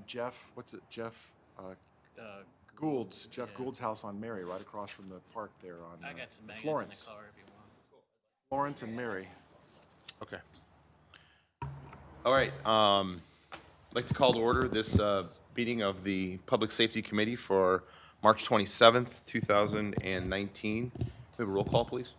Jeff, what's it, Jeff Uh, Jeff Gould's house on Mary, right across from the park there on I got some magnets Florence. in the car if you want. Florence and Mary. Okay. All right. I'd like to call to order this meeting of the Public Safety Committee for March 27th, 2019. We have a roll call, please.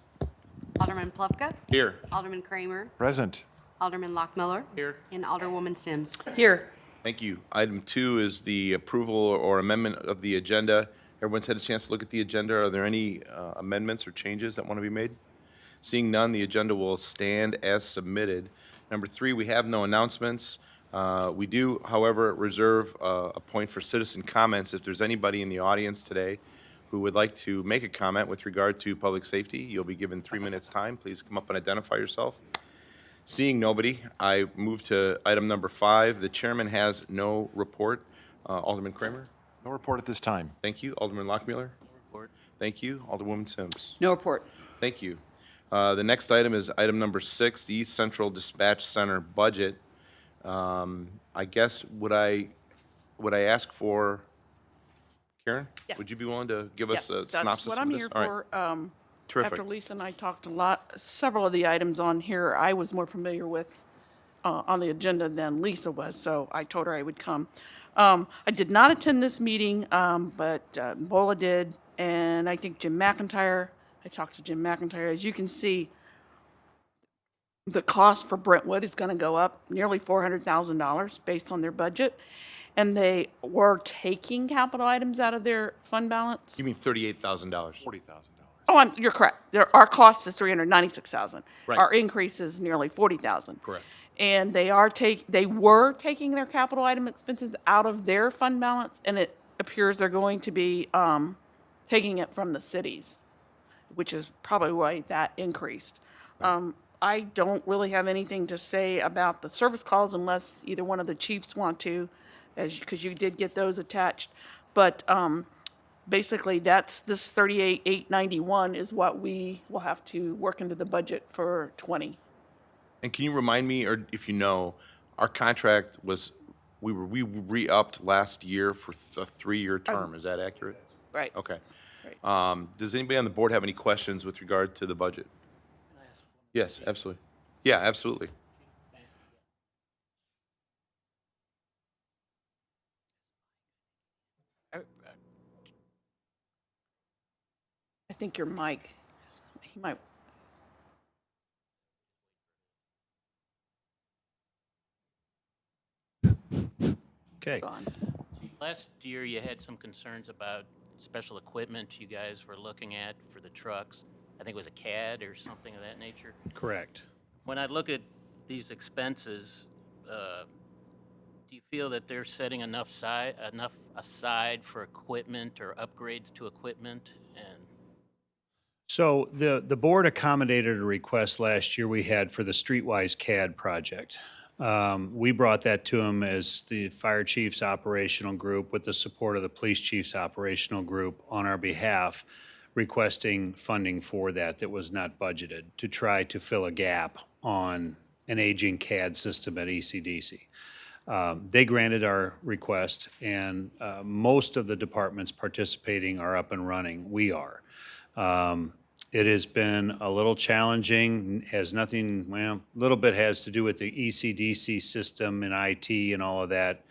Alderman Plufka. Here. Alderman Kramer. Present. Alderman Lockmiller. Here. And Alderwoman Sims. Here. Thank you. Item 2 is the approval or amendment of the agenda. Everyone's had a chance to look at the agenda. Are there any amendments or changes that want to be made? Seeing none, the agenda will stand as submitted. Number 3, we have no announcements. We do, however, reserve a point for citizen comments. If there's anybody in the audience today who would like to make a comment with regard to public safety, you'll be given 3 minutes' time. Please come up and identify yourself. Seeing nobody, I move to item number 5. The chairman has no report. Alderman Kramer? No report at this time. Thank you. Alderman Lockmuller? Report. Thank you. Alderwoman Sims? No report. Thank you. The next item is item number 6, the East Central Dispatch Center budget. I guess, would I ask for, Karen? Yeah. Would you be willing to give us a Yes, synopsis that's what of I'm this? here All right. for. Terrific. After Lisa and I talked several of the items on here, I was more familiar with on the agenda than Lisa was, so I told her I would come. I did not attend this meeting, but Bola did, and I think Jim McIntyre. I talked to Jim McIntyre. As you can see, the cost for Brentwood is going to go up nearly $400,000 based on their budget, and they were taking capital items out of their fund balance. You mean $38,000? $40,000. Oh, you're correct. Our cost is $396,000. Right. Our increase is nearly $40,000. Correct. And they were taking their capital item expenses out of their fund balance, and it appears they're going to be taking it from the cities, which is probably why that increased. I don't really have anything to say about the service calls unless either one of the chiefs want to, because you did get those attached. But basically, that's this 38,891 is what we will have to work into the budget for 20. And can you remind me, or if you know, our contract was, we re-upped last year for a 3-year term. Is that accurate? Right. Okay. Right. Does anybody on the board have any questions with regard to the budget? Yes, absolutely. Yeah, absolutely. I think your mic, he might. Okay. Gone. Last year, you had some concerns about special equipment you guys were looking at for the trucks. I think it was a CAD or something of that nature. Correct. When I look at these expenses, do you feel that they're setting enough aside for equipment or upgrades to equipment? And So the board accommodated a request last year we had for the Streetwise CAD project. We brought that to them as the fire chief's operational group with the support of the police chief's operational group on our behalf, requesting funding for that was not budgeted to try to fill a gap on an aging CAD system at ECDC. They granted our request, and most of the departments participating are up and running. We are. It has been a little challenging, has nothing, well, a little bit has to do with the ECDC system and IT and all of that,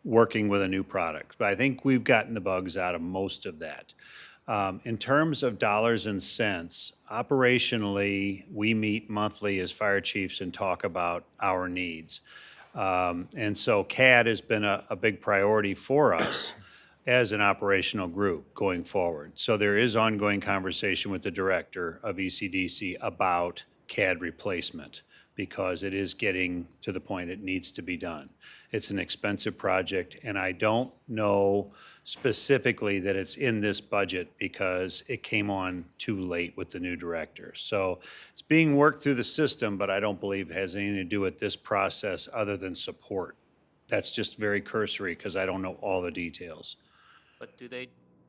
working with a new product. But I think we've gotten the bugs out of most of that. In terms of dollars and cents, operationally, we meet monthly as fire chiefs and talk about our needs. And so CAD has been a big priority for us as an operational group going forward. So there is ongoing conversation with the director of ECDC about CAD replacement because it is getting to the point it needs to be done. It's an expensive project, and I don't know specifically that it's in this budget because it came on too late with the new director. So it's being worked through the system, but I don't believe it has anything to do with this process other than support. That's just very cursory because I don't know all the details. but do they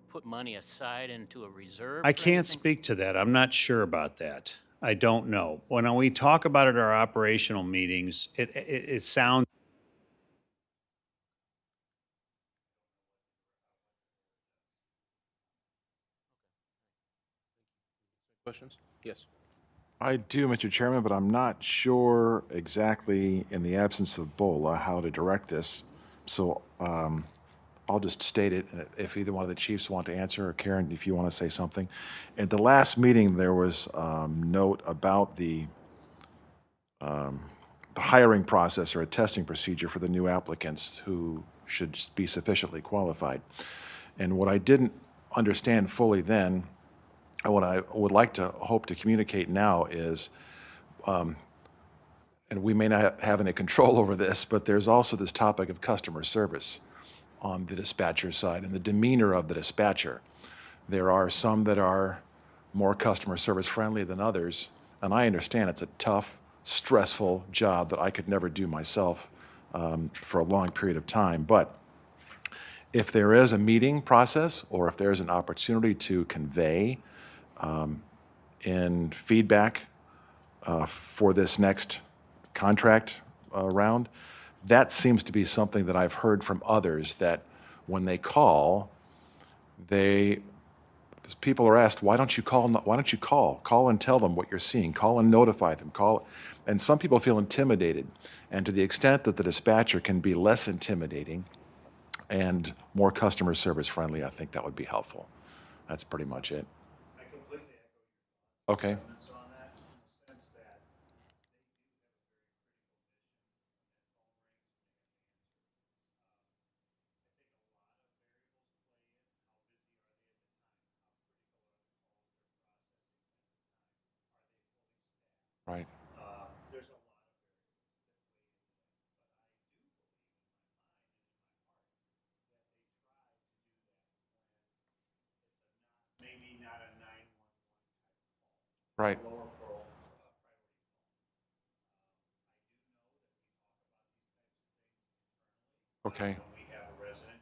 put money aside into a reserve? I for can't anything? speak to that. I'm not sure about that. I don't know. When we talk about it at our operational meetings, it sounds Questions? Yes. I do, Mr. Chairman, but I'm not sure exactly, in the absence of BOLA, how to direct this. So I'll just state it, and if either one of the chiefs want to answer, or Karen, if you want to say something. At the last meeting, there was note about the hiring process or a testing procedure for the new applicants who should be sufficiently qualified. And what I didn't understand fully then, and what I would like to hope to communicate now is, and we may not have any control over this, but there's also this topic of customer service on the dispatcher side and the demeanor of the dispatcher. There are some that are more customer service friendly than others, and I understand it's a tough, stressful job that I could never do myself for a long period of time. But if there is a meeting process, or if there's an opportunity to convey in feedback for this next contract round, that seems to be something that I've heard from others, that when they call, people are asked, why don't you call? Why don't you call? Call and tell them what you're seeing. Call and notify them. Call, and some people feel intimidated. And to the extent that the dispatcher can be less intimidating and more customer service friendly, I think that would be helpful. That's pretty much it. I completely Okay. echo on that, in the sense that Right. there's a lot maybe not a 911 Right. lower pro. Okay. We have a resident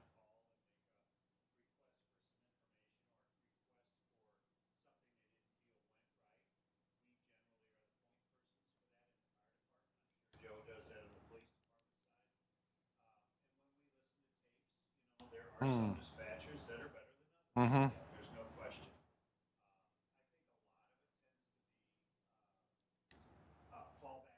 Joe does that in the police department. There are some dispatchers that are better than others. There's no question. Fallback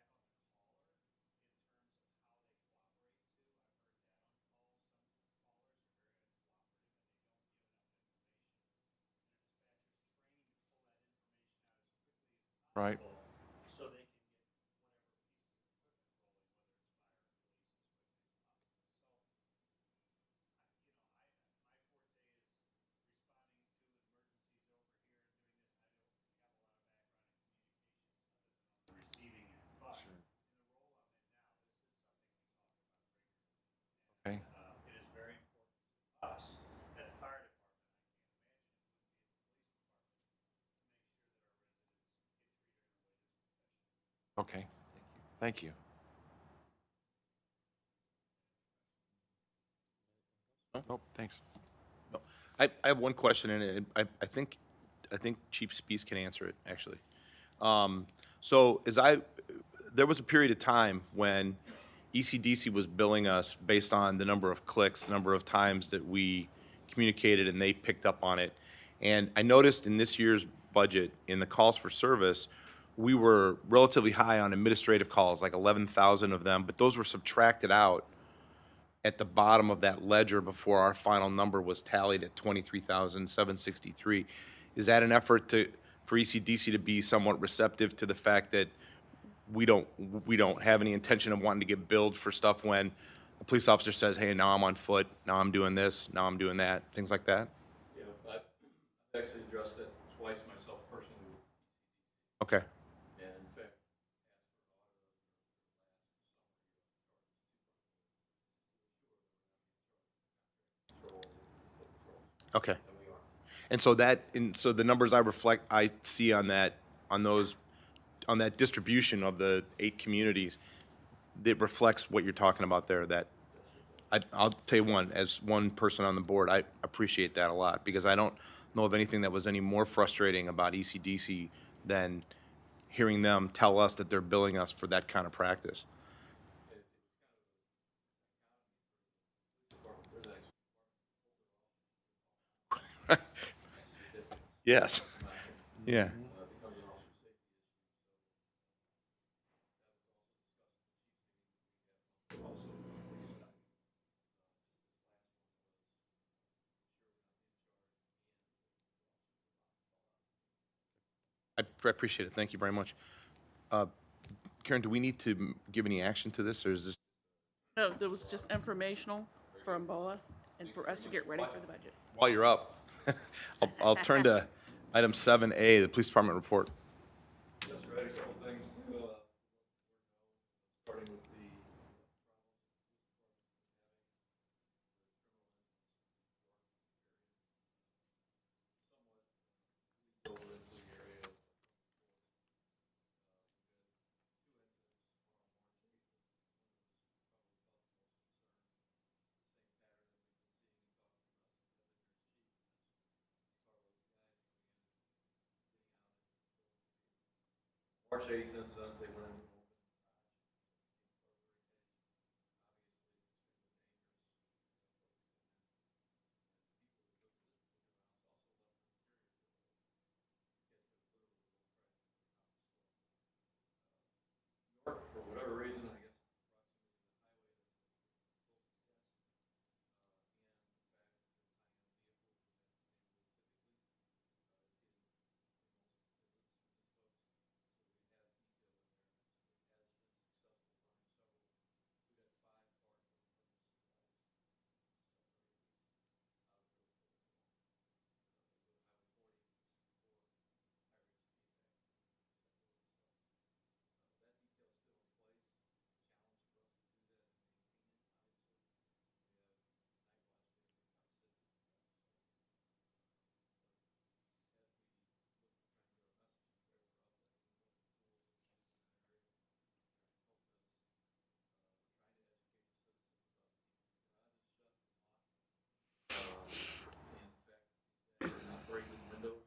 Right. so they can receiving it. But Okay. it is very important to us at the fire department. Okay. Thank you. Nope, thanks. No. I have one question, and I think Chief Spees can answer it, actually. So there was a period of time when ECDC was billing us based on the number of clicks, the number of times that we communicated, and they picked up on it. And I noticed in this year's budget, in the calls for service, we were relatively high on administrative calls, like 11,000 of them, but those were subtracted out at the bottom of that ledger before our final number was tallied at 23,763. Is that an effort for ECDC to be somewhat receptive to the fact that we don't have any intention of wanting to get billed for stuff when a police officer says, hey, now I'm on foot, now I'm doing this, now I'm doing that, things like that? Yeah, I've actually addressed that twice myself personally, Okay, and in fact, okay. and we are. And so the numbers I see on that distribution of the 8 communities, that reflects what you're talking about there. That I'll tell you as one person on the board, I appreciate that a lot, because I don't know of anything that was any more frustrating about ECDC than hearing them tell us that they're billing us for that kind of practice. Yes. Yeah. I appreciate it. Thank you very much. Karen, do we need to give any action to this, or is this? No, that was just informational from BOA and for us to get ready for the budget. While you're up, I'll turn to item 7A, the police department report. Yes, sir, I had a couple things to, starting with the over into the area. March 8th incident, they went into an open garage. For whatever reason, I guess not breaking windows.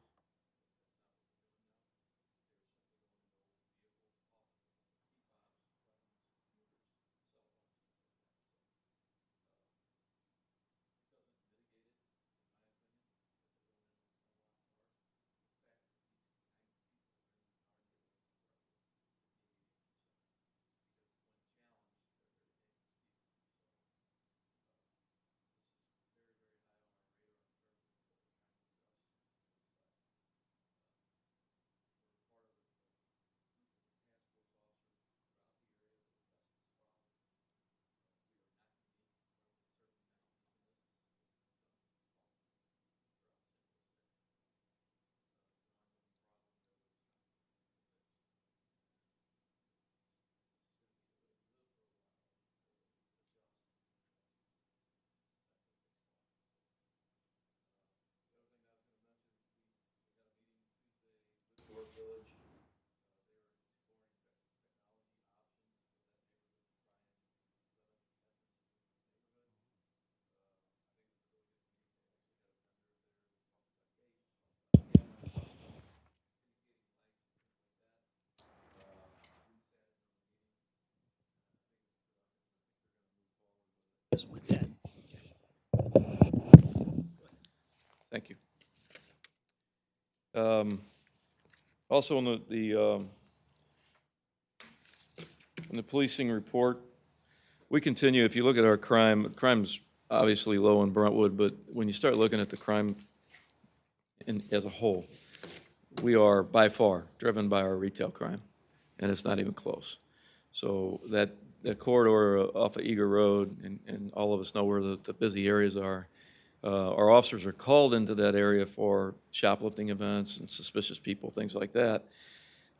North Village. Thank you. Also, in the policing report, we continue, if you look at our crime's obviously low in Brentwood, but when you start looking at the crime as a whole, we are by far driven by our retail crime, and it's not even close. So that corridor off of Eager Road, and all of us know where the busy areas are, our officers are called into that area for shoplifting events and suspicious people, things like that.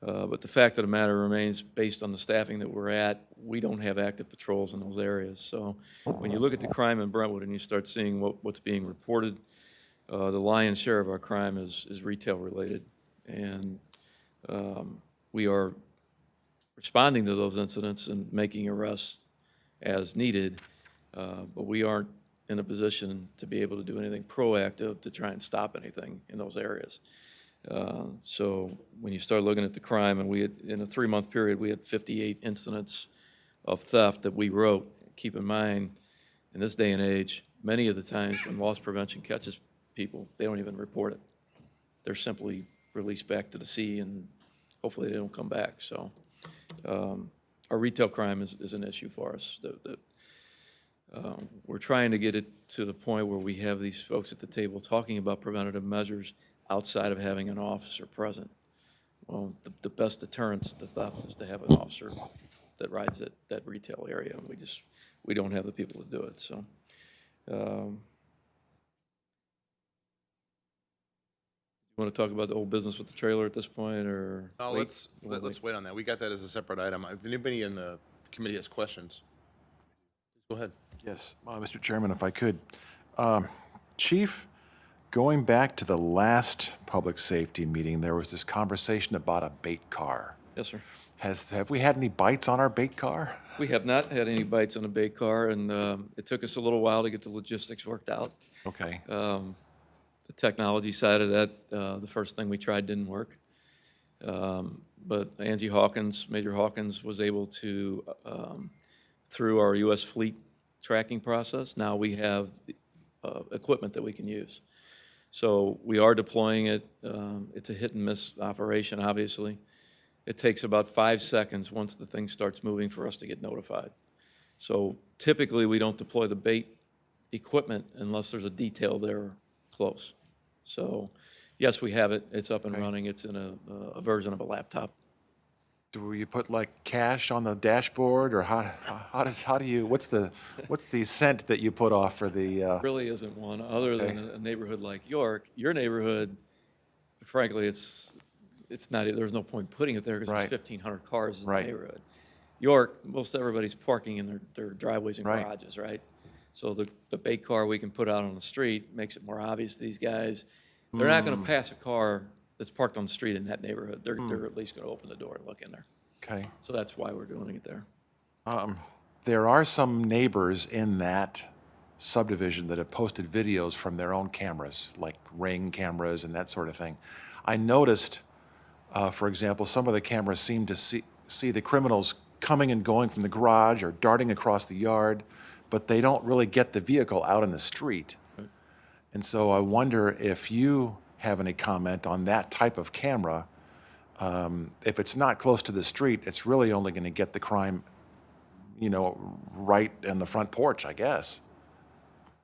But the fact of the matter remains, based on the staffing that we're at, we don't have active patrols in those areas. So when you look at the crime in Brentwood and you start seeing what's being reported, the lion's share of our crime is retail related. And we are responding to those incidents and making arrests as needed, but we aren't in a position to be able to do anything proactive to try and stop anything in those areas. So when you start looking at the crime, and in a 3-month period, we had 58 incidents of theft that we wrote. Keep in mind, in this day and age, many of the times when loss prevention catches people, they don't even report it. They're simply released back to the sea, and hopefully they don't come back. So our retail crime is an issue for us. We're trying to get it to the point where we have these folks at the table talking about preventative measures outside of having an officer present. Well, the best deterrence to theft is to have an officer that rides at that retail area, and we don't have the people to do it, so. You want to talk about the old business with the trailer at this point, or? No, wait? let's wait on that. We got that as a separate item. If anybody in the committee has questions, go ahead. Yes, Mr. Chairman, if I could. Chief, going back to the last public safety meeting, there was this conversation about a bait car. Yes, sir. Have we had any bites on our bait car? We have not had any bites on a bait car, and it took us a little while to get the logistics worked out. Okay. The technology side of that, the first thing we tried didn't work. But Angie Hawkins, Major Hawkins, was able to, through our U.S. fleet tracking process, now we have equipment that we can use. So we are deploying it. It's a hit and miss operation, obviously. It takes about 5 seconds once the thing starts moving for us to get notified. So typically, we don't deploy the bait equipment unless there's a detail there close. So, yes, we have it. It's up and running. It's in a version of a laptop. Do you put like cash on the dashboard, or how do you, what's the scent that you put off for the? Really isn't one, other than a neighborhood like York. Your neighborhood, frankly, it's not, there's no point putting it there because Right. there's 1,500 cars in Right. the neighborhood. York, most everybody's parking in their driveways and Right. garages, right? So the bait car we can put out on the street makes it more obvious to these guys. They're not going to pass a car that's parked on the street in that neighborhood. They're at least going to open the door and look in there. Okay. So that's why we're doing it there. There are some neighbors in that subdivision that have posted videos from their own cameras, like Ring cameras and that sort of thing. I noticed, for example, some of the cameras seem to see the criminals coming and going from the garage or darting across the yard, but they don't really get the vehicle out in the street. And so I wonder if you have any comment on that type of camera. If it's not close to the street, it's really only going to get the crime, right in the front porch, I guess.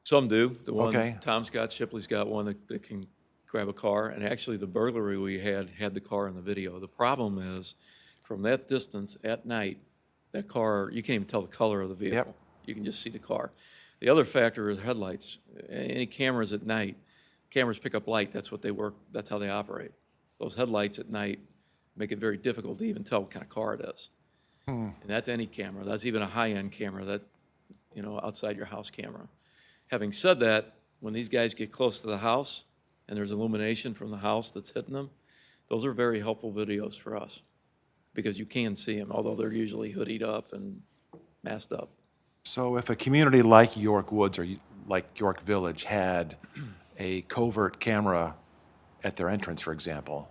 Some do. The one Okay. Tom's got, Shipley's got one that can grab a car. And actually, the burglary we had the car in the video. The problem is, from that distance at night, that car, you can't even tell the color of the vehicle. Yep. You can just see the car. The other factor is headlights. Any cameras at night, cameras pick up light. That's what they work. That's how they operate. Those headlights at night make it very difficult to even tell what kind of car it is. And that's any camera. That's even a high-end camera, that, outside your house camera. Having said that, when these guys get close to the house and there's illumination from the house that's hitting them, those are very helpful videos for us because you can see them, although they're usually hoodied up and masked up. So if a community like York Woods or like York Village had a covert camera at their entrance, for example,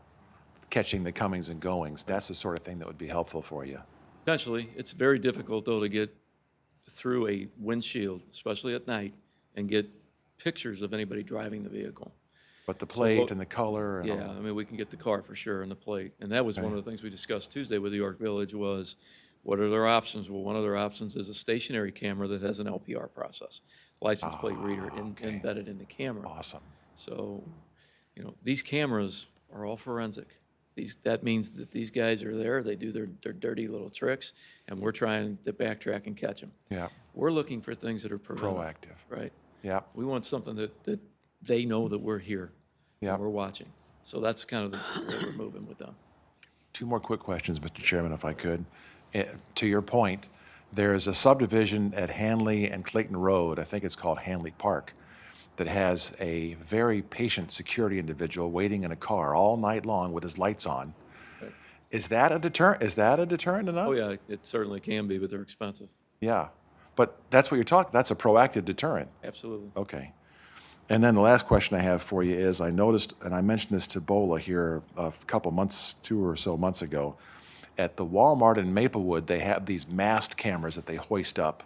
catching the comings and goings, that's the sort of thing that would be helpful for you. Potentially. It's very difficult, though, to get through a windshield, especially at night, and get pictures of anybody driving the vehicle. But the plate and the color and Yeah, I mean, we can get the car for sure and the plate. And that was one of the things we discussed Tuesday with the York Village was, what are their options? Well, one of their options is a stationary camera that has an LPR process, license plate reader embedded in the camera. Awesome. So, these cameras are all forensic. That means that these guys are there, they do their dirty little tricks, and we're trying to backtrack and catch them. Yeah. We're looking for things that are preventative. Proactive. Right? Yeah. We want something that they know that we're here. Yeah. And we're watching. So that's kind of the way we're moving with them. Two more quick questions, Mr. Chairman, if I could. To your point, there is a subdivision at Hanley and Clayton Road, I think it's called Hanley Park, that has a very patient security individual waiting in a car all night long with his lights on. Right. Is that a deterrent? Is that a deterrent enough? Oh, yeah, it certainly can be, but they're expensive. Yeah. But that's what you're talking, that's a proactive deterrent. Absolutely. Okay. And then the last question I have for you is, I noticed, and I mentioned this to Bola here a couple months, 2 or so months ago, at the Walmart in Maplewood, they have these masked cameras that they hoist up,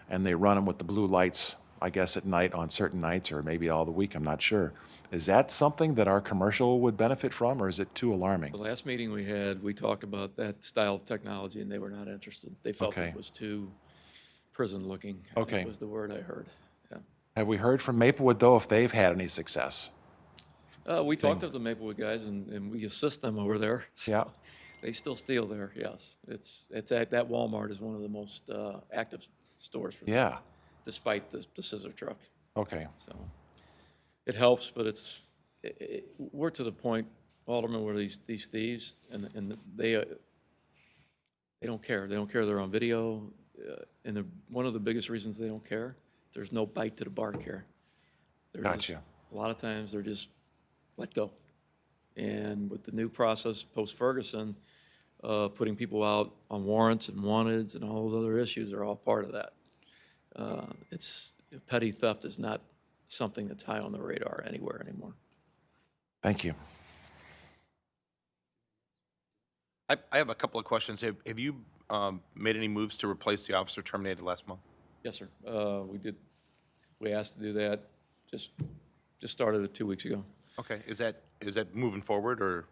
and they run them with the blue lights, I guess, at night on certain nights, or maybe all the week, I'm not sure. Is that something that our commercial would benefit from, or is it too alarming? The last meeting we had, we talked about that style of technology, and they were not interested. They felt Okay. it was too prison-looking. I think Okay. was the word I heard. Yeah. Have we heard from Maplewood, though, if they've had any success? We talked to the Maplewood guys, and we assist them over there. Yeah. They still steal there, yes. That Walmart is one of the most active stores for them, Yeah. despite the scissor truck. Okay. So it helps, but we're to the point, Alderman, where these thieves, and they don't care. They don't care they're on video. And one of the biggest reasons they don't care, there's no bite to the bark here. Gotcha. A lot of times they're just let go. And with the new process post-Ferguson, putting people out on warrants and wanteds and all those other issues are all part of that. Petty theft is not something that's high on the radar anywhere anymore. Thank you. I have a couple of questions. Have you made any moves to replace the officer terminated last month? Yes, sir. We did. We asked to do that. Just started it 2 weeks ago. Okay. Is that moving forward or?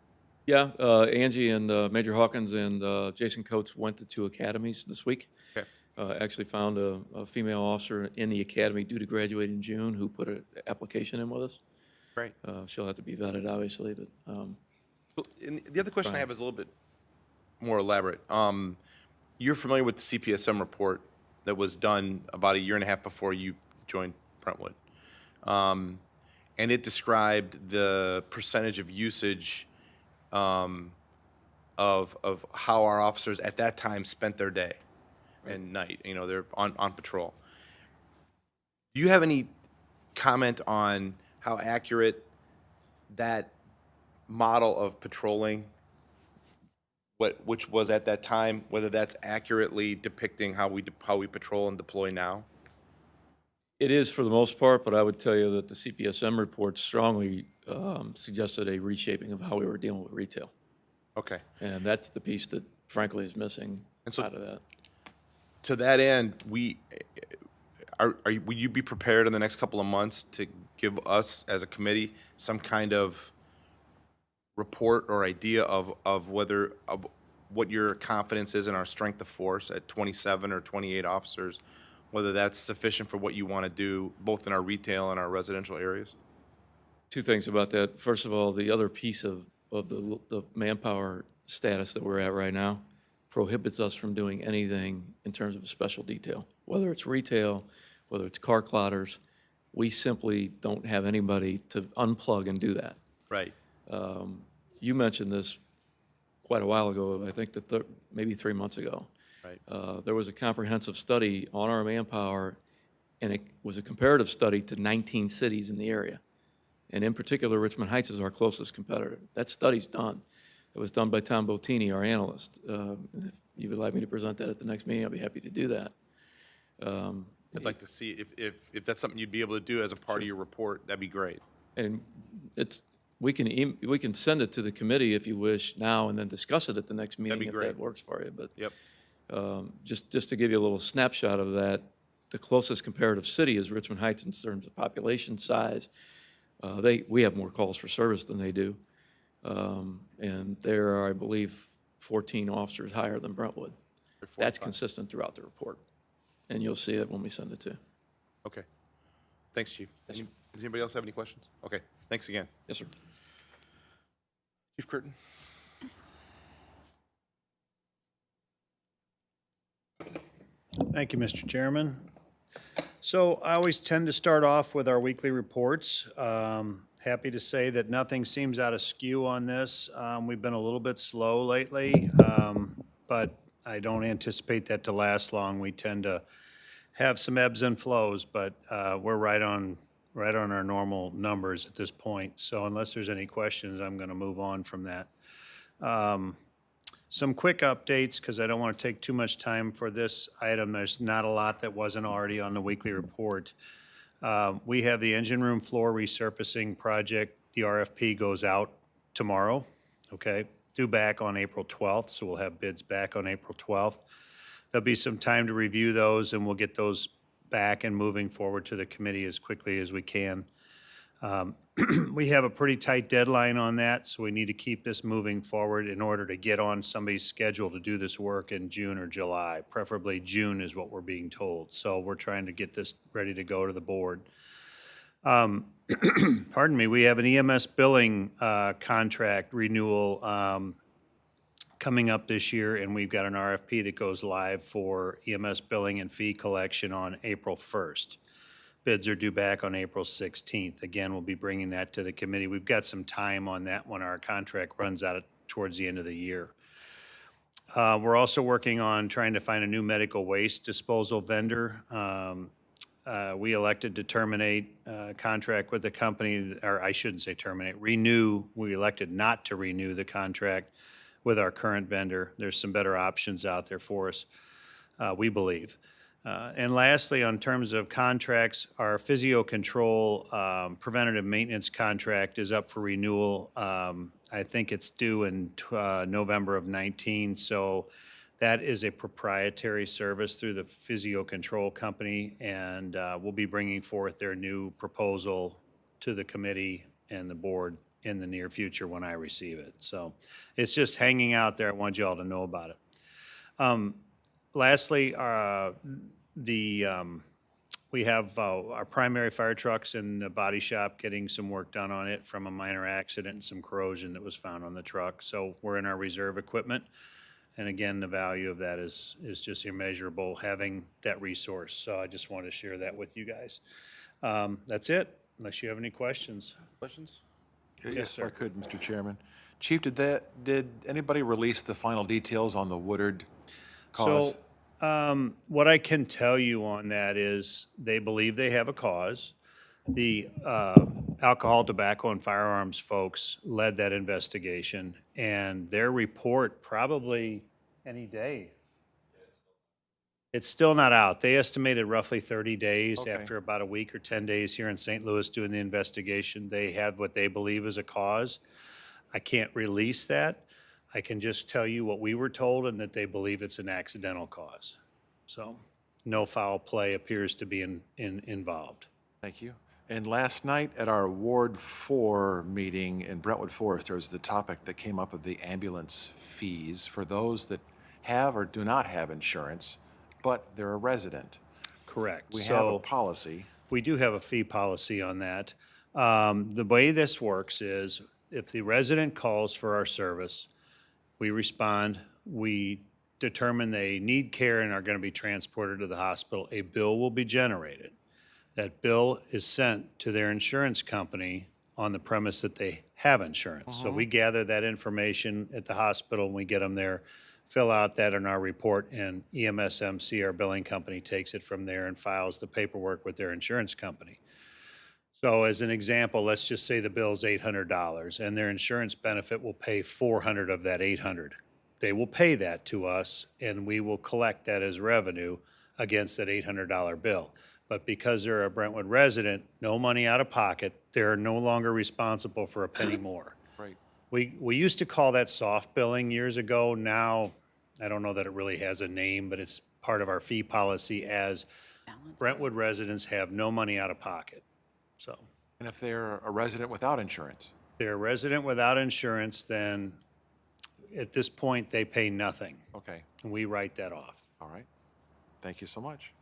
Yeah, Angie and Major Hawkins and Jason Coates went to 2 academies this week. Okay. Actually found a female officer in the academy due to graduate in June who put an application in with us. Great. She'll have to be vetted, obviously, but And the other question I have is a little bit more elaborate. You're familiar with the CPSM report that was done about a year and a half before you joined Brentwood. And it described the percentage of usage of how our officers at that time spent their day and night. You know, they're on patrol. Do you have any comment on how accurate that model of patrolling, which was at that time, whether that's accurately depicting how we patrol and deploy now? it is for the most part, but I would tell you that the CPSM report strongly suggested a reshaping of how we were dealing with retail. Okay. And that's the piece that frankly is missing And so- out of that. To that end, will you be prepared in the next couple of months to give us as a committee some kind of report or idea of what your confidence is in our strength of force at 27 or 28 officers, whether that's sufficient for what you want to do both in our retail and our residential areas? Two things about that. First of all, the other piece of the manpower status that we're at right now prohibits us from doing anything in terms of a special detail, whether it's retail, whether it's car clotters. We simply don't have anybody to unplug and do that. Right. You mentioned this quite a while ago, I think that maybe 3 months ago. Right. There was a comprehensive study on our manpower, and it was a comparative study to 19 cities in the area. And in particular, Richmond Heights is our closest competitor. That study's done. It was done by Tom Bottini, our analyst. If you would like me to present that at the next meeting, I'll be happy to do that. I'd like to see if that's something you'd be able to do as a part of your report, that'd be great. And we can send it to the committee if you wish now and then discuss it at the next meeting be if great. that works for you. But Yep. just to give you a little snapshot of that, the closest comparative city is Richmond Heights in terms of population size. We have more calls for service than they do. And there are, I believe, 14 officers higher than Brentwood. That's consistent throughout the report. And you'll see it when we send it to you. Okay. Thanks, Chief. Does anybody else have any questions? Okay, thanks again. Yes, sir. Chief Curtin? Thank you, Mr. Chairman. So I always tend to start off with our weekly reports. Happy to say that nothing seems out of skew on this. We've been a little bit slow lately, but I don't anticipate that to last long. We tend to have some ebbs and flows, but we're right on our normal numbers at this point. So unless there's any questions, I'm going to move on from that. Some quick updates, because I don't want to take too much time for this item. There's not a lot that wasn't already on the weekly report. We have the engine room floor resurfacing project. The RFP goes out tomorrow, okay? Due back on April 12th, so we'll have bids back on April 12th. There'll be some time to review those, and we'll get those back and moving forward to the committee as quickly as we can. We have a pretty tight deadline on that, so we need to keep this moving forward in order to get on somebody's schedule to do this work in June or July. Preferably June is what we're being told. So we're trying to get this ready to go to the board. Pardon me, we have an EMS billing contract renewal coming up this year, and we've got an RFP that goes live for EMS billing and fee collection on April 1st. Bids are due back on April 16th. Again, we'll be bringing that to the committee. We've got some time on that when our contract runs out towards the end of the year. We're also working on trying to find a new medical waste disposal vendor. We elected to terminate contract with the company, or I shouldn't say terminate, renew. We elected not to renew the contract with our current vendor. There's some better options out there for us, we believe. And lastly, on terms of contracts, our physio control preventative maintenance contract is up for renewal. I think it's due in November of 19. So that is a proprietary service through the physio control company, and we'll be bringing forth their new proposal to the committee and the board in the near future when I receive it. So it's just hanging out there. I want you all to know about it. Lastly, we have our primary fire trucks in the body shop getting some work done on it from a minor accident and some corrosion that was found on the truck. So we're in our reserve equipment. And again, the value of that is just immeasurable, having that resource. So I just wanted to share that with you guys. That's it, unless you have any questions. Questions? Yes, if I sir. could, Mr. Chairman. Chief, did anybody release the final details on the Woodard cause? So what I can tell you on that is they believe they have a cause. The alcohol, tobacco, and firearms folks led that investigation, and their report probably any day. It's still not out. They estimated roughly 30 days Okay. after about a week or 10 days here in St. Louis doing the investigation. They have what they believe is a cause. I can't release that. I can just tell you what we were told and that they believe it's an accidental cause. So no foul play appears to be involved. Thank you. And last night at our Ward 4 meeting in Brentwood Forest, there was the topic that came up of the ambulance fees for those that have or do not have insurance, but they're a resident. Correct. We have So a policy. we do have a fee policy on that. The way this works is if the resident calls for our service, we respond, we determine they need care and are going to be transported to the hospital, a bill will be generated. That bill is sent to their insurance company on the premise that they have insurance. So we gather that information at the hospital and we get them there, fill out that in our report, and EMSMC, our billing company, takes it from there and files the paperwork with their insurance company. So as an example, let's just say the bill's $800 and their insurance benefit will pay $400 of that $800. They will pay that to us and we will collect that as revenue against that $800 bill. But because they're a Brentwood resident, no money out of pocket, they're no longer responsible for a penny more. Right. We used to call that soft billing years ago. Now, I don't know that it really has a name, but it's part of our fee policy as Brentwood residents have no money out of pocket. So And if they're a resident without insurance? if they're a resident without insurance, then at this point, they pay nothing. Okay. And we write that off. All right. Thank you so much.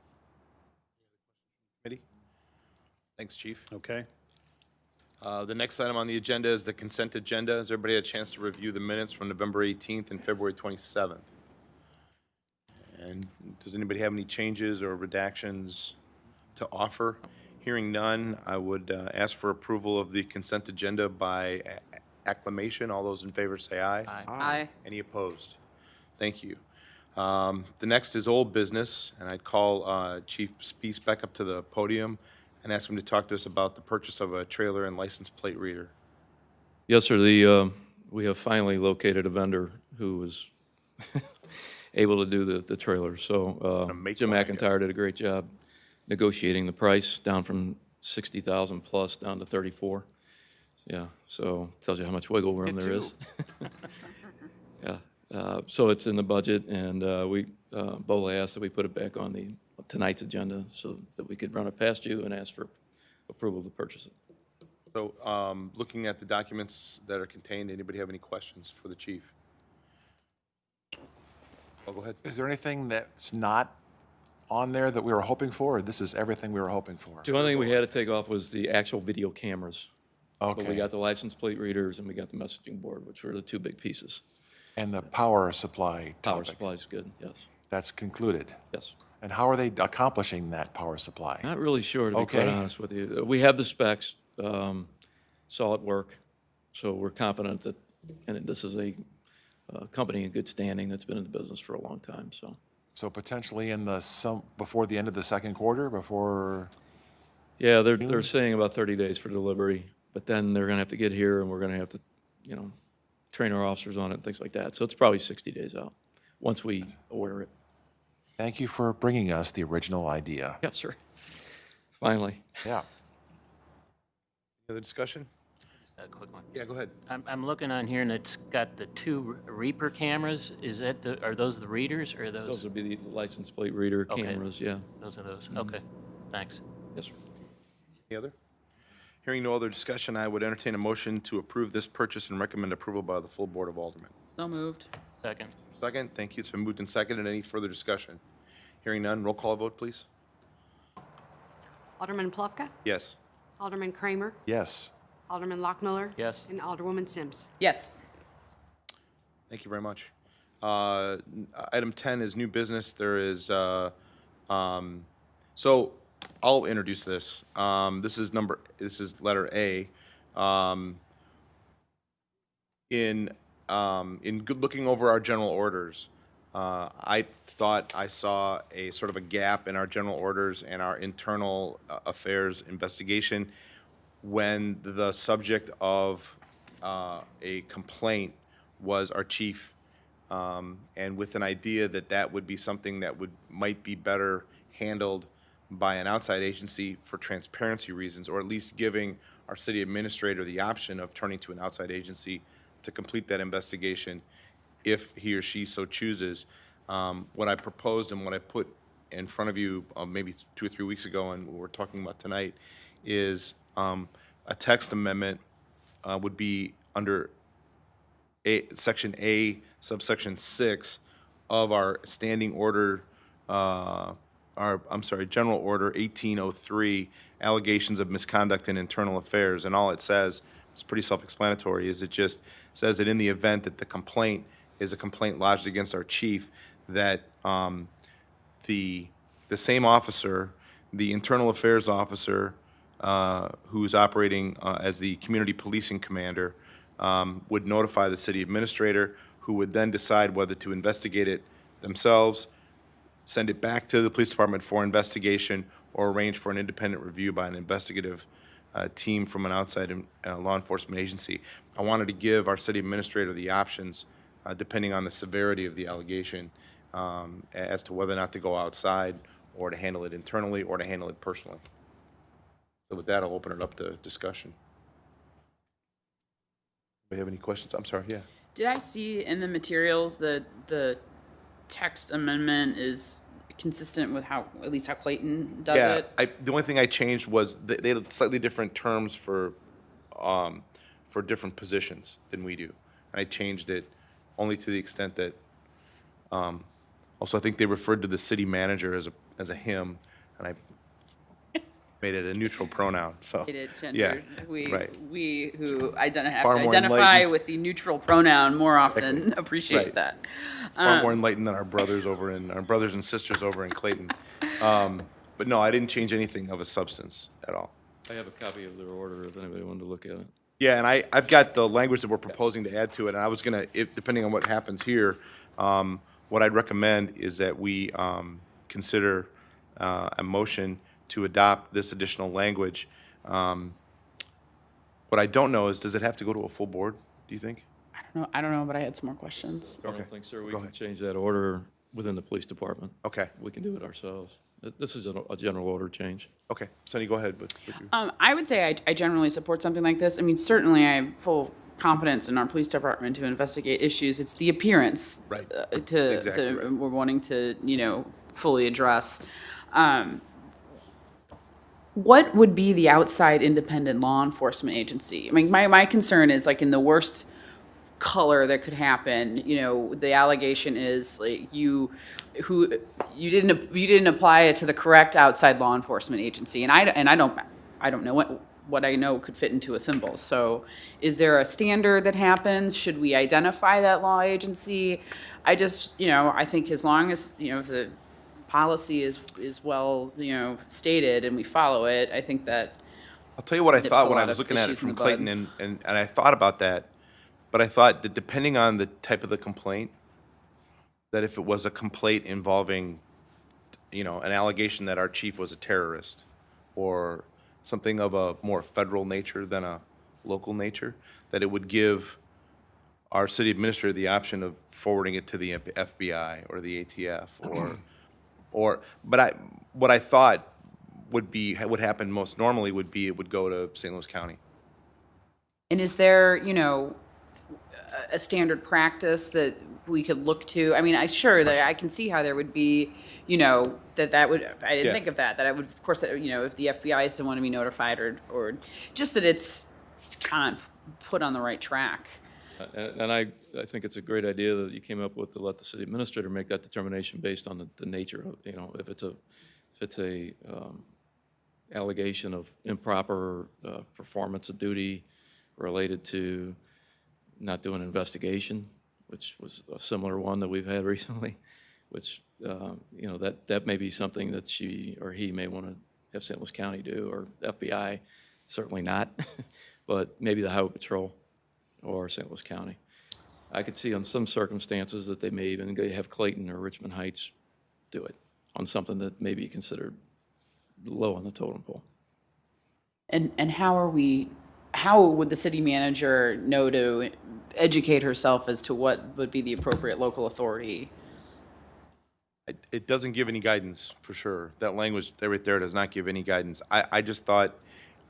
Committee? Thanks, Chief. Okay? The next item on the agenda is the consent agenda. Has everybody had a chance to review the minutes from November 18th and February 27th? And does anybody have any changes or redactions to offer? Hearing none, I would ask for approval of the consent agenda by acclamation. All those in favor say aye. Aye. Any opposed? Thank you. The next is old business, and I'd call Chief Spees back up to the podium and ask him to talk to us about the purchase of a trailer and license plate reader. Yes, sir, we have finally located a vendor who was able to do the trailer. So make Jim one, I guess. McIntyre did a great job negotiating the price down from 60,000 plus down to 34. Yeah, so tells you how much wiggle room Me there too. is. Yeah, so it's in the budget, and Bola asked that we put it back on tonight's agenda so that we could run it past you and ask for approval to purchase it. So looking at the documents that are contained, anybody have any questions for the chief? Oh, go ahead. Is there anything that's not on there that we were hoping for, or this is everything we were hoping for? The only thing we had to take off was the actual video cameras. But we Okay. got the license plate readers and we got the messaging board, which were the two big pieces. And the power supply Power topic, supply is good, yes, that's concluded. yes. And how are they accomplishing that power supply? Not really sure, to be quite Okay. honest with you. We have the specs, saw it work, so we're confident that, and this is a company in good standing that's been in the business for a long time, so. So potentially in before the end of the second quarter, before, Yeah, they're saying about 30 days for delivery, but then they're gonna have to get here and we're gonna have to, train our officers on it and things like that. So it's probably 60 days out, once we order it. thank you for bringing us the original idea. Yes, sir. Finally. Yeah. Any other discussion? A quick one. Yeah, go ahead. I'm looking on here and it's got the two Reaper cameras. Is that are those the readers or are Those those? would be the license plate reader Okay. cameras, yeah. Those are those. Okay, thanks. Yes, sir. Any other? Hearing no other discussion, I would entertain a motion to approve this purchase and recommend approval by the full Board of Aldermen. So moved. Second. Second, thank you. It's been moved and seconded. Any further discussion? Hearing none, roll call vote, please. Alderman Plufka, Yes. Alderman Kramer, Yes. Alderman Lockmiller. Yes. And Alderwoman Sims. Yes. Thank you very much. Item 10 is new business. There is, so I'll introduce this. This is letter A. Looking over our general orders, I thought I saw a sort of a gap in our general orders and our internal affairs investigation when the subject of a complaint was our chief, and with an idea that that would be something that might be better handled by an outside agency for transparency reasons, or at least giving our city administrator the option of turning to an outside agency to complete that investigation if he or she so chooses. What I proposed and what I put in front of you maybe 2 or 3 weeks ago and what we're talking about tonight is a text amendment would be under Section A, subsection 6 of our standing order, General Order 1803, allegations of misconduct in internal affairs. And all it says, it's pretty self-explanatory, is it just says that in the event that the complaint is a complaint lodged against our chief, that the same officer, the internal affairs officer, who's operating as the community policing commander, would notify the city administrator, who would then decide whether to investigate it themselves, send it back to the police department for investigation, or arrange for an independent review by an investigative team from an outside law enforcement agency. I wanted to give our city administrator the options, depending on the severity of the allegation, as to whether or not to go outside, or to handle it internally, or to handle it personally. So with that, I'll open it up to discussion. Do you have any questions? I'm sorry, yeah. Did I see in the materials that the text amendment is consistent with at least how Clayton does it? The only thing I changed was they had slightly different terms for different positions than we do. And I changed it only to the extent that, also I think they referred to the city manager as a him, and I made it a neutral pronoun, so. It gender. Yeah, We right. we who have Far to more identify enlightened. with the neutral pronoun more often appreciate Right. that. Far more enlightened than our brothers and sisters over in Clayton. But no, I didn't change anything of a substance at all. I have a copy of their order if anybody wanted to look at it. Yeah, and I've got the language that we're proposing to add to it, and I was gonna, depending on what happens here, what I'd recommend is that we consider a motion to adopt this additional language. What I don't know is, does it have to go to a full board, do you think? I don't know, but I had some more questions. I Okay. don't think, sir, we Go can ahead. change that order within the police department. Okay, We can do it ourselves. This is a general order change. okay. Sunny, go ahead. I would say I generally support something like this. I mean, certainly I have full confidence in our police department to investigate issues. It's the appearance Right. to right. we're wanting to fully address. What would be the outside independent law enforcement agency? I mean, my concern is like in the worst color that could happen, the allegation is like you who you didn't apply it to the correct outside law enforcement agency, and I don't know what I know could fit into a thimble. So is there a standard that happens? Should we identify that law agency? I just, I think as long as, the policy is well, stated and we follow it, I think that I'll tell you what I nips thought a when I lot was of looking at it issues in from the bud. Clayton, and I thought about that, but I thought that depending on the type of the complaint, that if it was a complaint involving, an allegation that our chief was a terrorist, or something of a more federal nature than a local nature, that it would give our city administrator the option of forwarding it to the FBI or the ATF but what I thought would happen most normally would be it would go to St. Louis County. And is there, a standard practice that we could look to? I mean, I can see how there would be, that would, I didn't Yeah. think of that I would, of course, if the FBI is to want to be notified or just that it's kind of put on the right track. And I think it's a great idea that you came up with to let the city administrator make that determination based on the nature of, if it's a allegation of improper performance of duty related to not doing an investigation, which was a similar one that we've had recently, which, that may be something that she or he may want to have St. Louis County do, or FBI, certainly not, but maybe the Highway Patrol or St. Louis County. I could see on some circumstances that they may even have Clayton or Richmond Heights do it on something that may be considered low on the totem pole. And how would the city manager know to educate herself as to what would be the appropriate local authority? It doesn't give any guidance, for sure. That language right there does not give any guidance. I just thought,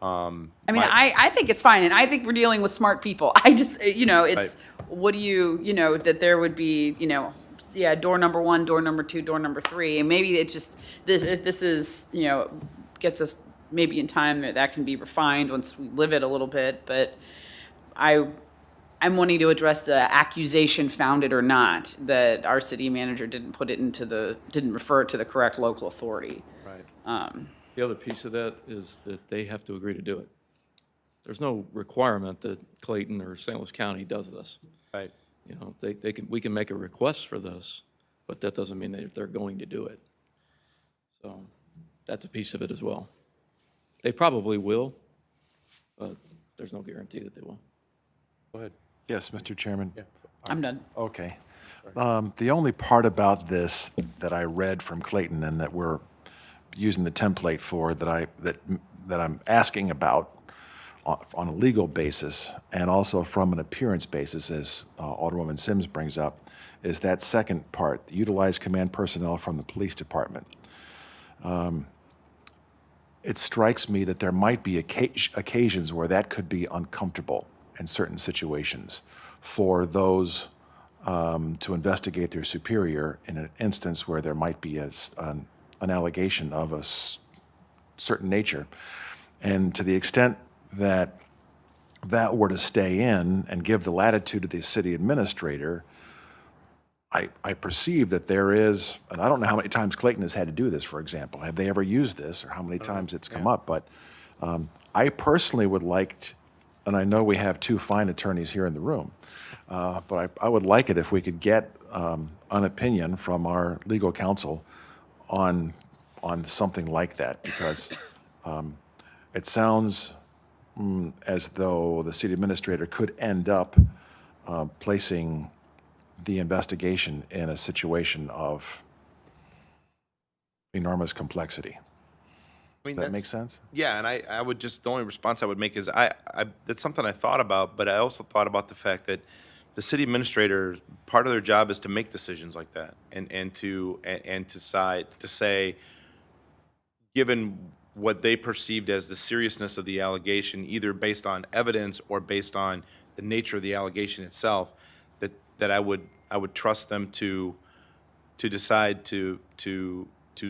I think it's fine, and I think we're dealing with smart people. I just, it's, what do you, that there would be, door number 1, door number 2, door number 3, and maybe it just, this is, gets us maybe in time that can be refined once we live it a little bit, but I'm wanting to address the accusation, founded or not, that our city manager didn't refer it to the correct local authority. right. The other piece of that is that they have to agree to do it. There's no requirement that Clayton or St. Louis County does this. Right. We can make a request for this, but that doesn't mean that they're going to do it. So that's a piece of it as well. They probably will, but there's no guarantee that they will. Go ahead. Yes, Mr. Chairman. I'm done. Okay. The only part about this that I read from Clayton and that we're using the template for that I'm asking about on a legal basis and also from an appearance basis, as Alderwoman Sims brings up, is that second part, utilize command personnel from the police department. It strikes me that there might be occasions where that could be uncomfortable in certain situations for those to investigate their superior in an instance where there might be an allegation of a certain nature. And to the extent that that were to stay in and give the latitude to the city administrator, I perceive that there is, and I don't know how many times Clayton has had to do this, for example. Have they ever used this, or how many times it's come up? But I personally would like, and I know we have 2 fine attorneys here in the room, but I would like it if we could get an opinion from our legal counsel on something like that, because it sounds as though the city administrator could end up placing the investigation in a situation of enormous complexity. I mean, Does that make sense? Yeah, and I would just, the only response I would make is that's something I thought about, but I also thought about the fact that the city administrator, part of their job is to make decisions like that and to say, given what they perceived as the seriousness of the allegation, either based on evidence or based on the nature of the allegation itself, that I would trust them to decide to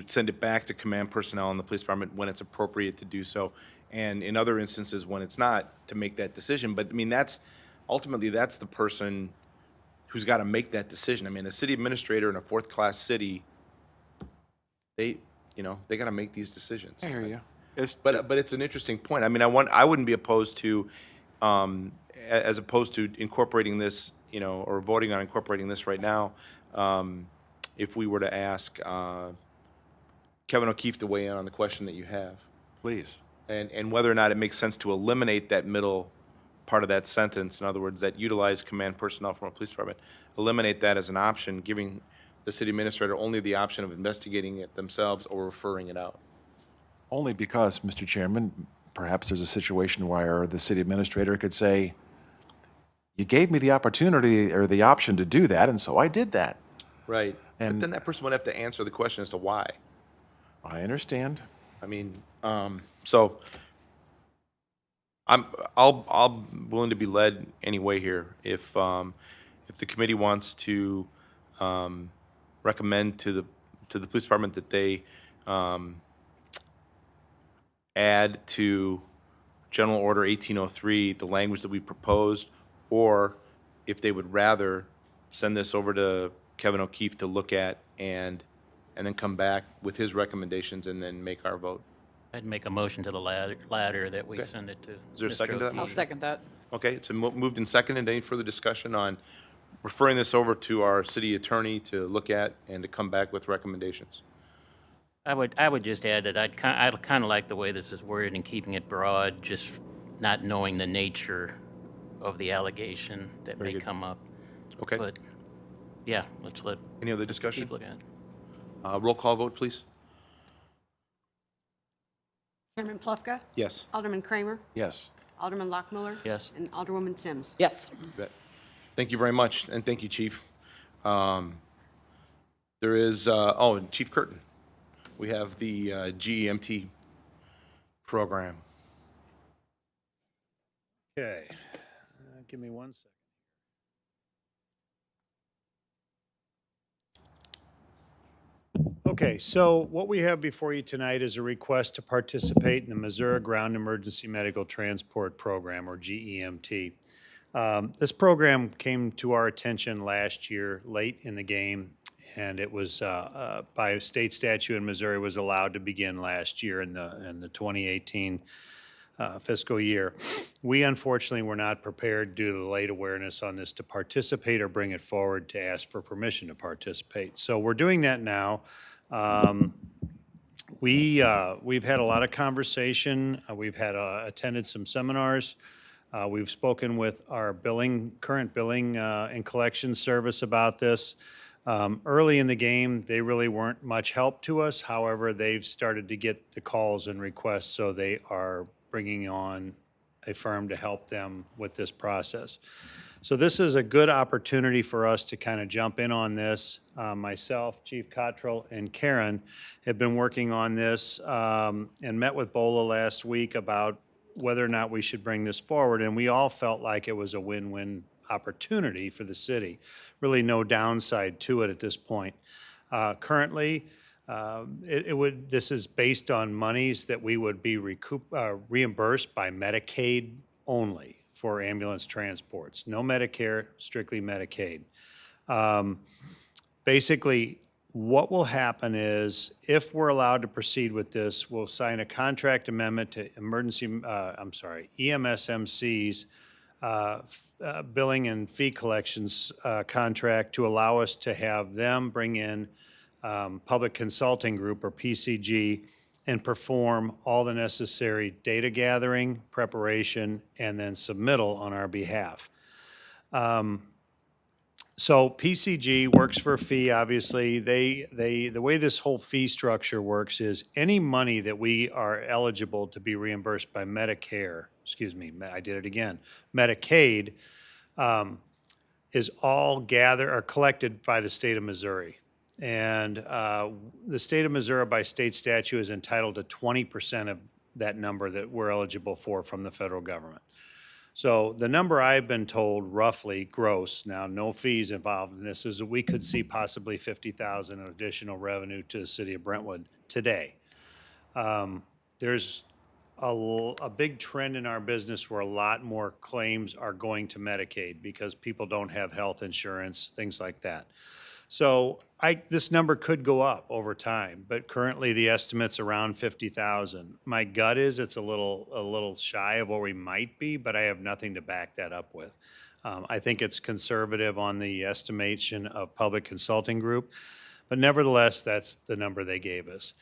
send it back to command personnel in the police department when it's appropriate to do so, and in other instances when it's not, to make that decision. But I mean, ultimately that's the person who's got to make that decision. I mean, a city administrator in a 4th-class city they, they got to make these decisions. I hear you. It's, But it's an interesting point. I mean, I wouldn't be opposed to, as opposed to incorporating this, or voting on incorporating this right now, if we were to ask Kevin O'Keefe to weigh in on the question that you have, please. and whether or not it makes sense to eliminate that middle part of that sentence. In other words, that utilize command personnel from a police department, eliminate that as an option, giving the city administrator only the option of investigating it themselves or referring it out. Only because, Mr. Chairman, perhaps there's a situation where the city administrator could say, you gave me the opportunity or the option to do that, and so I did that. Right. But And- then that person would have to answer the question as to why. I understand. I mean, so I'll willing to be led any way here. If the committee wants to recommend to the police department that they add to General Order 1803 the language that we proposed, or if they would rather send this over to Kevin O'Keefe to look at and then come back with his recommendations and then make our vote. I'd make a motion to the latter that we Okay. send it to. Is there a Mr. second to that O'Keefe. I'll second that. Okay, it's moved and seconded. Any further discussion on referring this over to our city attorney to look at and to come back with recommendations? I would just add that I kind of like the way this is worded and keeping it broad, just not knowing the nature of the allegation that Very may good. come up. Okay, But, yeah, let's let any other discussion? Chief look at it. Roll call vote, please. Chairman Plufka, Yes. Alderman Kramer, Yes. Alderman Lockmiller. Yes. And Alderwoman Sims. Yes. Bet. Thank you very much, and thank you, Chief. There is, and Chief Curtin, we have the GEMT program. Okay, give me 1 second. Okay, so what we have before you tonight is a request to participate in the Missouri Ground Emergency Medical Transport Program, or GEMT. This program came to our attention last year, late in the game, and it was by state statute in Missouri was allowed to begin last year in the 2018 fiscal year. We unfortunately were not prepared due to the late awareness on this to participate or bring it forward to ask for permission to participate. So we're doing that now. We've had a lot of conversation. We've had attended some seminars. We've spoken with our current billing and collection service about this. Early in the game, they really weren't much help to us. However, they've started to get the calls and requests, so they are bringing on a firm to help them with this process. So this is a good opportunity for us to kind of jump in on this. Myself, Chief Cottrell, and Karen have been working on this and met with BOLA last week about whether or not we should bring this forward, and we all felt like it was a win-win opportunity for the city. Really no downside to it at this point. Currently, this is based on monies that we would be reimbursed by Medicaid only for ambulance transports. No Medicare, strictly Medicaid. Basically, what will happen is, if we're allowed to proceed with this, we'll sign a contract amendment to EMSMC's billing and fee collections contract to allow us to have them bring in Public Consulting Group, or PCG, and perform all the necessary data gathering, preparation, and then submittal on our behalf. So PCG works for a fee, obviously. The way this whole fee structure works is any money that we are eligible to be reimbursed by Medicare, I did it again, Medicaid, is all collected by the state of Missouri. And the state of Missouri, by state statute, is entitled to 20% of that number that we're eligible for from the federal government. So the number I've been told, roughly gross, now no fees involved in this, is that we could see possibly $50,000 in additional revenue to the city of Brentwood today. There's a big trend in our business where a lot more claims are going to Medicaid because people don't have health insurance, things like that. So this number could go up over time, but currently the estimate's around 50,000. My gut is it's a little shy of where we might be, but I have nothing to back that up with. I think it's conservative on the estimation of Public Consulting Group, but nevertheless, that's the number they gave us.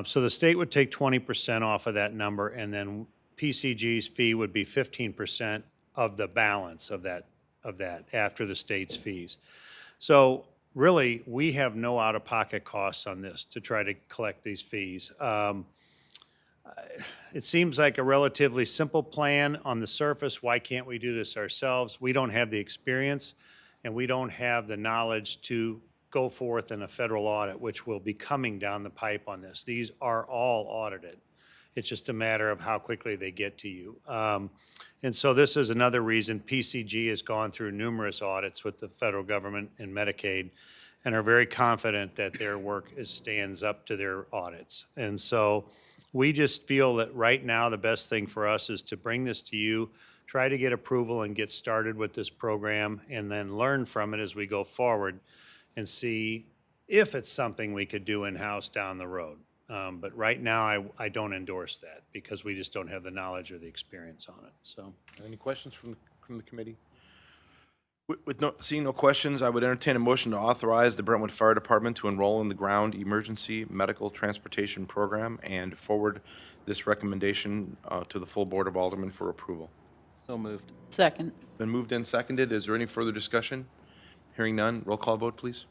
So the state would take 20% off of that number, and then PCG's fee would be 15% of the balance of that after the state's fees. So really, we have no out-of-pocket costs on this to try to collect these fees. It seems like a relatively simple plan on the surface. Why can't we do this ourselves? We don't have the experience, and we don't have the knowledge to go forth in a federal audit, which will be coming down the pipe on this. These are all audited. It's just a matter of how quickly they get to you. And so this is another reason PCG has gone through numerous audits with the federal government and Medicaid and are very confident that their work stands up to their audits. And so we just feel that right now the best thing for us is to bring this to you, try to get approval and get started with this program, and then learn from it as we go forward and see if it's something we could do in-house down the road. But right now, I don't endorse that because we just don't have the knowledge or the experience on it, so. Any questions from the committee? Seeing no questions, I would entertain a motion to authorize the Brentwood Fire Department to enroll in the Ground Emergency Medical Transportation Program and forward this recommendation to the full Board of Aldermen for approval. So moved. Second. Been moved and seconded. Is there any further discussion? Hearing none. Roll call vote, please.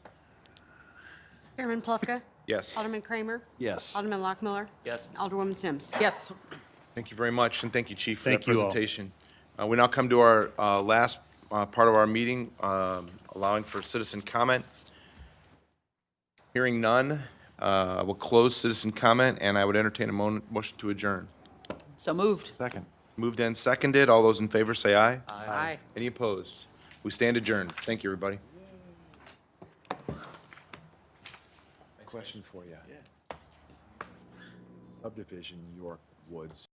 Chairman Plufka? Yes. Alderman Kramer? Yes. Alderman Lockmiller? Yes. Alderwoman Sims? Yes. Thank you very much, and thank you, Chief, for that Thank you all. presentation. We now come to our last part of our meeting, allowing for citizen comment. Hearing none, we'll close citizen comment, and I would entertain a motion to adjourn. So moved. Second. Moved and seconded. All those in favor say aye. Aye. Any opposed? We stand adjourned. Thank you, everybody. Question for you. Subdivision York Woods.